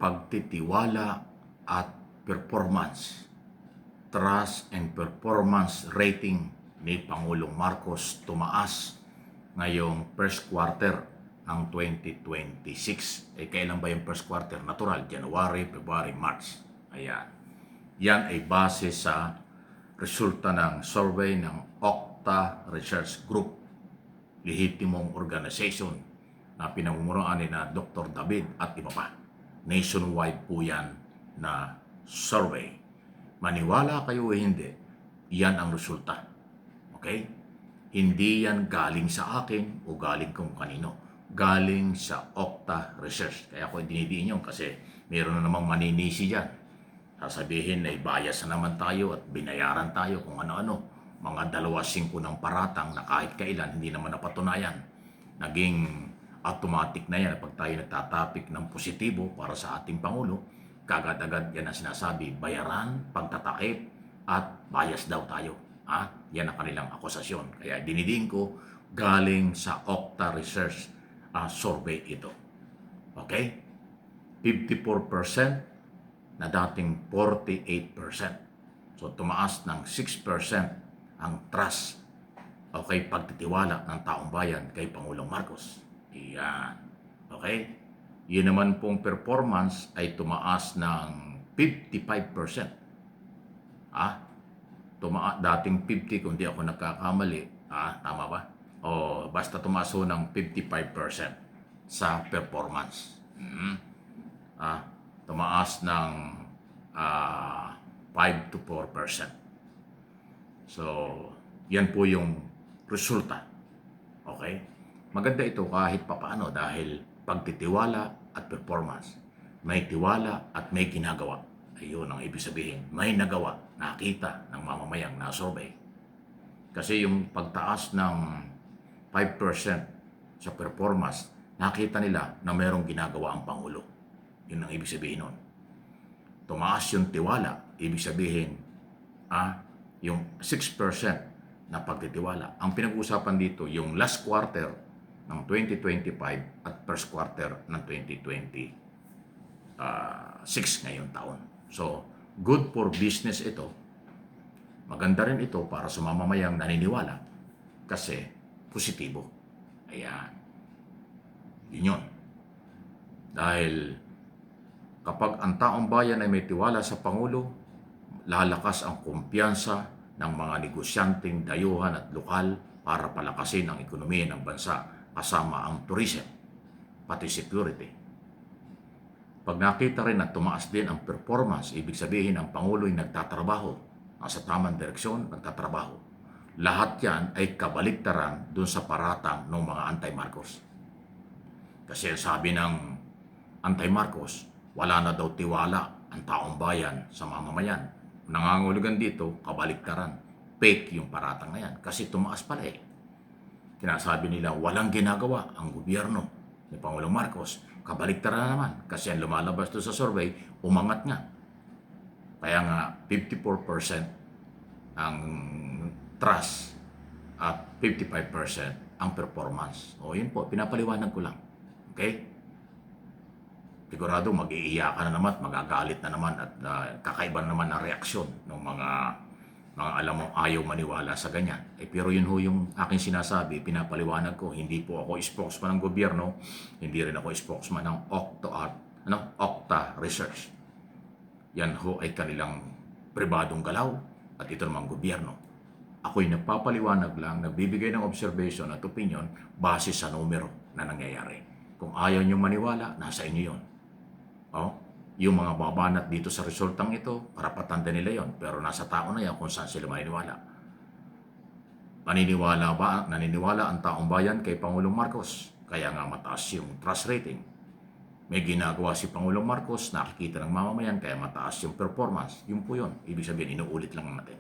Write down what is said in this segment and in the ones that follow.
pagtitiwala at performance. Trust and performance rating ni Pangulong Marcos tumaas ngayong first quarter ng 2026. Kailan ba yung first quarter? Natural, January, February, March. Ayan. Yan ay base sa resulta ng survey ng Okta Research Group, lehitimong organization na pinamumunuan ni na Dr. David at iba pa. Nationwide po yan na survey. Maniwala kayo o hindi, yan ang resulta. Okay? Hindi yan galing sa akin o galing kung kanino. Galing sa Okta Research. Kaya ako dinidiin yun kasi mayroon na namang maninisi dyan. Sasabihin na bias na naman tayo at binayaran tayo kung ano-ano. Mga 2.5 ng paratang na kahit kailan hindi naman napatunayan. Naging automatic na yan pag tayo nagtatapik ng positibo para sa ating Pangulo. Kagad-agad yan ang sinasabi, bayaran, pagtatakip at bias daw tayo. Yan ang kanilang akusasyon. Kaya dinidiin ko galing sa Okta Research survey ito. Okay? 54% na dating 48%. So tumaas ng 6% ang trust o kay pagtitiwala ng taong bayan kay Pangulong Marcos. Iyan. Okay? Yun naman pong performance ay tumaas ng 55%. Dating 50 kung di ako nagkakamali. Tama ba? O basta tumaas ng 55% sa performance. Tumaas ng 5 to 4%. So, yan po yung resulta. Okay? Maganda ito kahit papaano dahil pagtitiwala at performance. May tiwala at may ginagawa. Ayun ang ibig sabihin. May nagawa, nakita ng mamamayang na-survey. Kasi yung pagtaas ng 5% sa performance, nakita nila na mayroong ginagawa ang Pangulo. Yun ang ibig sabihin nun. Tumaas yung tiwala, ibig sabihin, yung 6% na pagtitiwala. Ang pinag-uusapan dito, yung last quarter ng 2025 at first quarter ng 2026 ngayong taon. So, good for business ito. Maganda rin ito para sa mamamayang naniniwala kasi positibo. Ayan. Yun. Dahil kapag ang taong bayan ay may tiwala sa Pangulo, lalakas ang kumpiyansa ng mga negosyanteng dayuhan at lokal para palakasin ang ekonomiya ng bansa kasama ang tourism, pati security. Pag nakita rin na tumaas din ang performance, ibig sabihin ang Pangulo ay nagtatrabaho, nasa tamang direksyon, nagtatrabaho. Lahat yan ay kabaliktaran dun sa paratang ng mga anti-Marcos. Kasi sabi ng anti-Marcos, wala na daw tiwala ang taong bayan sa mamamayan. Nangangulugan dito, kabaliktaran. Fake yung paratang na yan. Kasi tumaas pala eh. Sinasabi nila, walang ginagawa ang gobyerno ni Pangulong Marcos. Kabaliktaran na naman. Kasi ang lumalabas doon sa survey, umangat nga. Kaya nga, 54% ang trust at 55% ang performance. O yun po, pinapaliwanag ko lang. Okay? Sigurado mag-iiyakan na naman, magagalit na naman at kakaiba naman ang reaksyon ng mga alam mo ayaw maniwala sa ganyan. Pero yun ho yung aking sinasabi, pinapaliwanag ko, hindi po ako spokesman ng gobyerno, hindi rin ako spokesman ng Okta Research. Yan ho ay kanilang pribadong galaw at ito namang gobyerno. Ako'y nagpapaliwanag lang, nagbibigay ng observation at opinion base sa numero na nangyayari. Kung ayaw nyo maniwala, nasa inyo yun. Yung mga babanat dito sa resultang ito, karapatan din nila yon. Pero nasa tao na yan kung saan sila maniniwala. Naniniwala ang taong bayan kay Pangulong Marcos. Kaya nga mataas yung trust rating. May ginagawa si Pangulong Marcos, nakikita ng mamamayan, kaya mataas yung performance. Yun po yun. Ibig sabihin, inuulit lang natin.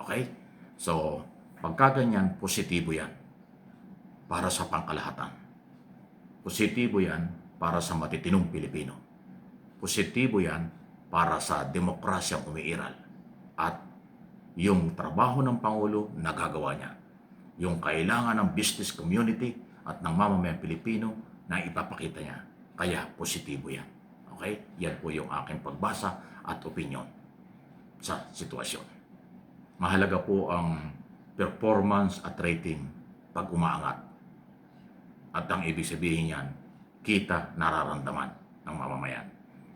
Okay? So, pagka ganyan, positibo yan. Para sa pangkalahatan. Positibo yan para sa matitinong Pilipino. Positibo yan para sa demokrasyang umiiral. At yung trabaho ng Pangulo, nagagawa niya. Yung kailangan ng business community at ng mamamayang Pilipino na ipapakita niya. Kaya positibo yan. Okay? Yan po yung aking pagbasa at opinion sa sitwasyon. Mahalaga po ang performance at rating pag umaangat. At ang ibig sabihin yan, kita nararamdaman ng mamamayan.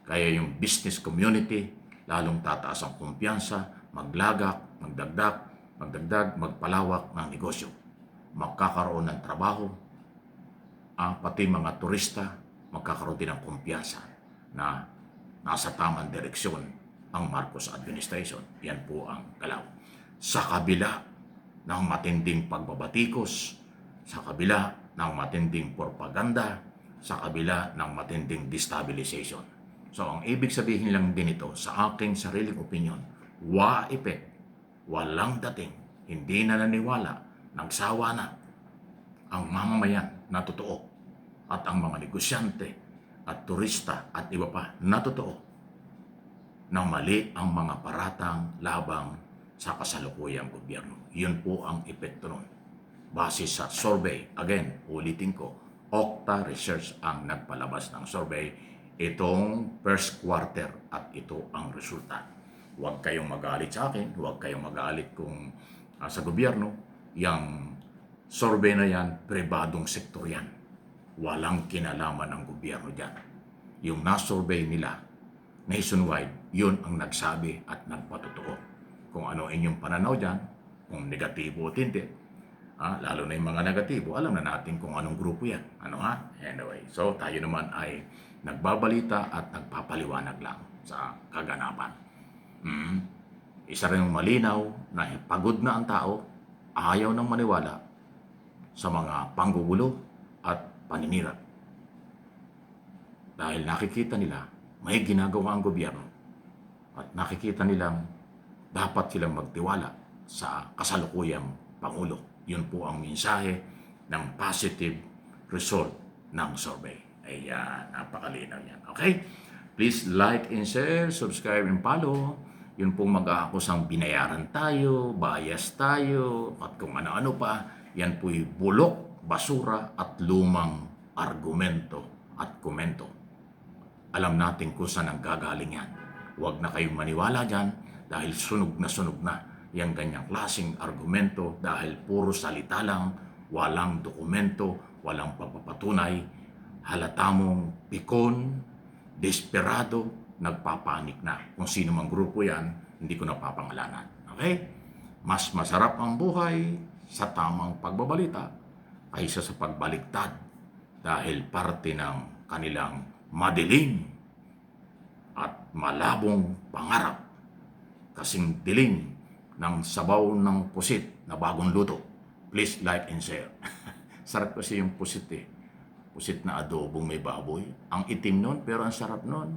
Kaya yung business community, lalong tataas ang kumpiyansa, maglagak, magdagdag, magpalawak ng negosyo. Magkakaroon ng trabaho, pati mga turista, magkakaroon din ng kumpiyansa na nasa tamang direksyon ang Marcos administration. Yan po ang galaw. Sa kabila ng matinding pagbabatikos, sa kabila ng matinding propaganda, sa kabila ng matinding destabilization. So, ang ibig sabihin lang din ito sa aking sariling opinion, effect, walang dating, hindi na naniwala, nagsawa na ang mamamayan na totoo at ang mga negosyante at turista at iba pa na totoo na mali ang mga paratang labang sa kasalukuyang gobyerno. Yun po ang epekto nun. Base sa survey, again, ulitin ko, Okta Research ang nagpalabas ng survey itong first quarter at ito ang resulta. Huwag kayong magalit sa akin, huwag kayong magalit kung sa gobyerno, yung survey na yan, pribadong sektor yan. Walang kinalaman ng gobyerno dyan. Yung na-survey nila, nationwide, yun ang nagsabi at nagpatotoo. Kung ano inyong pananaw dyan, kung negatibo o hindi, lalo na yung mga negatibo, alam na natin kung anong grupo yan. Anyway, so tayo naman ay nagbabalita at nagpapaliwanag lang sa kaganapan. Isa rin malinaw na pagod na ang tao, ayaw nang maniwala sa mga panggugulo at paninira. Dahil nakikita nila may ginagawa ang gobyerno at nakikita nilang dapat silang magtiwala sa kasalukuyang Pangulo. Yun po ang mensahe ng positive result ng survey. Ayan, napakalinaw yan. Okay? Please like and share, subscribe and follow. Yun pong mag-aakusang binayaran tayo, bias tayo, at kung ano-ano pa. Yan po'y bulok, basura at lumang argumento at komento. Alam natin kung saan ang gagaling yan. Huwag na kayong maniwala dyan dahil sunog na yung ganyang klaseng argumento dahil puro salita lang, walang dokumento, walang pagpapatunay, halata mong pikon, desperado, nagpapanik na. Kung sino mang grupo yan, hindi ko napapangalanan. Okay? Mas masarap ang buhay sa tamang pagbabalita kaysa sa pagbaliktad dahil parte ng kanilang madilim at malabong pangarap kasing dilim ng sabaw ng pusit na bagong luto. Please like and share. Sarap kasi yung pusit eh. Pusit na adobong may baboy. Ang itim nun pero ang sarap nun.